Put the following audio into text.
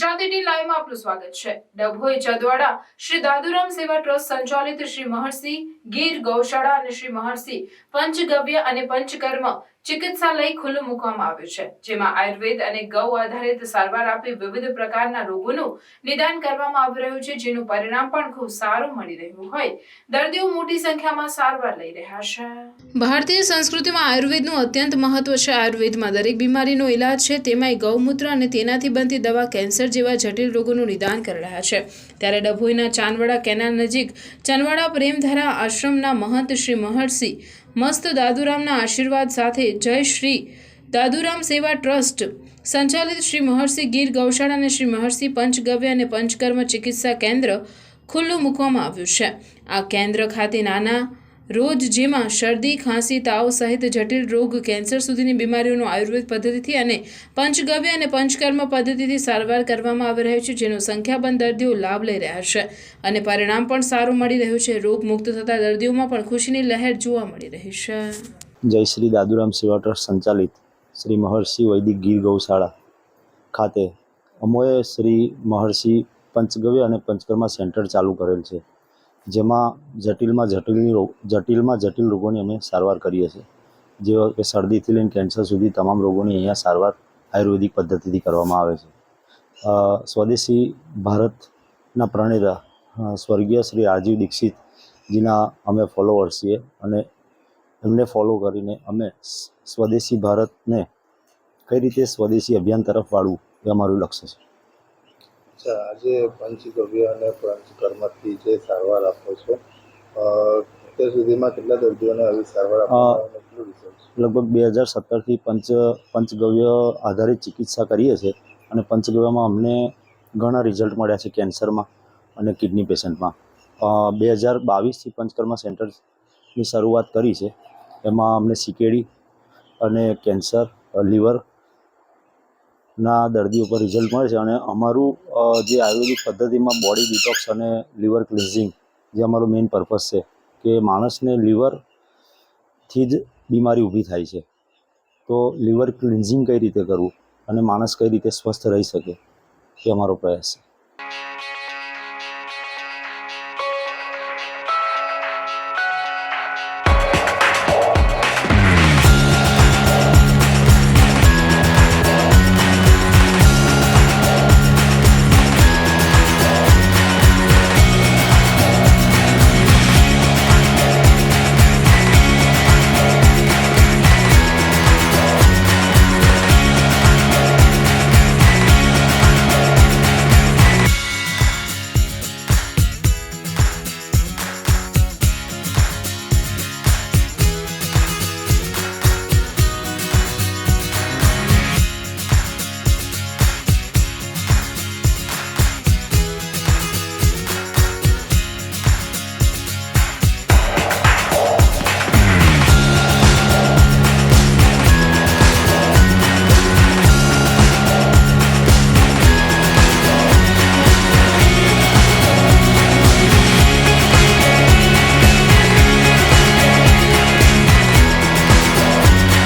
Gujarati T લાઈવમાં આપનું સ્વાગત છે। ડભોઈ ચંદવાડા શ્રી દાદુરામ સેવા ટ્રસ્ટ સંચાલિત શ્રી મહર્ષિ ગીર ગૌશાળા અને શ્રી મહર્ષિ પંચગવ્ય અને પંચકર્મ ચિકિત્સાલય ખુલ્લું મૂકવામાં આવ્યું છે, જેમાં આયુર્વેદ અને ગૌ આધારિત સારવાર આપી વિવિધ પ્રકારના રોગોનું નિદાન કરવામાં આવી રહ્યું છે, જેનું પરિણામ પણ ખૂબ સારું મળી રહ્યું હોય દર્દીઓ મોટી સંખ્યામાં સારવાર લઈ રહ્યા છે। ભારતીય સંસ્કૃતિમાં આયુર્વેદનું અત્યંત મહત્વ છે। આયુર્વેદમાં દરેક બીમારીનો ઇલાજ છે, તેમાંય ગૌમૂત્ર અને તેનાથી બનતી દવા કેન્સર જેવા જટિલ રોગોનું નિદાન કરી રહ્યા છે। ત્યારે ડભોઈના ચાંદવાડા કેનાલ નજીક ચાંદવાડા પ્રેમધારા આશ્રમના મહંત શ્રી મહર્ષિ મસ્ત દાદુરામના આશીર્વાદ સાથે જય શ્રી દાદુરામ સેવા ટ્રસ્ટ સંચાલિત શ્રી મહર્ષિ ગીર ગૌશાળા અને શ્રી મહર્ષિ પંચગવ્ય અને પંચકર્મ ચિકિત્સા કેન્દ્ર ખુલ્લું મૂકવામાં આવ્યું છે। આ કેન્દ્ર ખાતે નાના રોજ જેમાં શરદી, ખાંસી, તાવ સહિત જટિલ રોગ, કેન્સર સુધીની બીમારીઓનું આયુર્વેદ પદ્ધતિથી અને પંચગવ્ય અને પંચકર્મ પદ્ધતિથી સારવાર કરવામાં આવી રહી છે, જેનો સંખ્યાબંધ દર્દીઓ લાભ લઈ રહ્યા છે અને પરિણામ પણ સારું મળી રહ્યું છે। રોગ મુક્ત થતા દર્દીઓમાં પણ ખુશીની લહેર જોવા મળી રહી છે। જય શ્રી દાદુરામ સેવા ટ્રસ્ટ સંચાલિત શ્રી મહર્ષિ વૈદિક ગીર ગૌશાળા ખાતે અમોએ શ્રી મહર્ષિ પંચગવ્ય અને પંચકર્મ સેન્ટર ચાલુ કરેલ છે, જેમાં જટિલમાં જટિલ રોગોની અમે સારવાર કરીએ છીએ, જેવા કે શરદીથી લઈને કેન્સર સુધી તમામ રોગોની અહીંયા સારવાર આયુર્વેદિક પદ્ધતિથી કરવામાં આવે છે। સ્વદેશી ભારતના પ્રણેતા સ્વર્ગીય શ્રી રાજીવ દીક્ષિતજીના અમે ફોલોવર્સ છીએ અને એમને ફોલો કરીને અમે સ્વદેશી ભારતને કઈ રીતે સ્વદેશી અભિયાન તરફ વાળવું એ અમારું લક્ષ્ય છે। આજે પંચગવ્ય અને પંચકર્મથી જે સારવાર આપો છો, અત્યાર સુધીમાં કેટલા દર્દીઓને આવી સારવાર લગભગ 2017થી પંચગવ્ય આધારિત ચિકિત્સા કરીએ છીએ અને પંચગવ્યમાં અમને ઘણા રિઝલ્ટ મળ્યા છે કેન્સરમાં અને કિડની પેશન્ટમાં। 2022થી પંચકર્મ સેન્ટરની શરૂઆત કરી છે, એમાં અમને સીકેડી અને કેન્સર, લીવરના દર્દીઓ પર રિઝલ્ટ મળે છે અને અમારું જે આયુર્વેદિક પદ્ધતિમાં બોડી ડિટોક્સ અને લીવર ક્લિન્ઝિંગ જે અમારો મેઇન પર્પઝ છે કે માણસને લીવરથી જ બીમારી ઊભી થાય છે, તો લીવર ક્લિન્ઝિંગ કઈ રીતે કરવું અને માણસ કઈ રીતે સ્વસ્થ રહી શકે એ અમારો પ્રયાસ છે।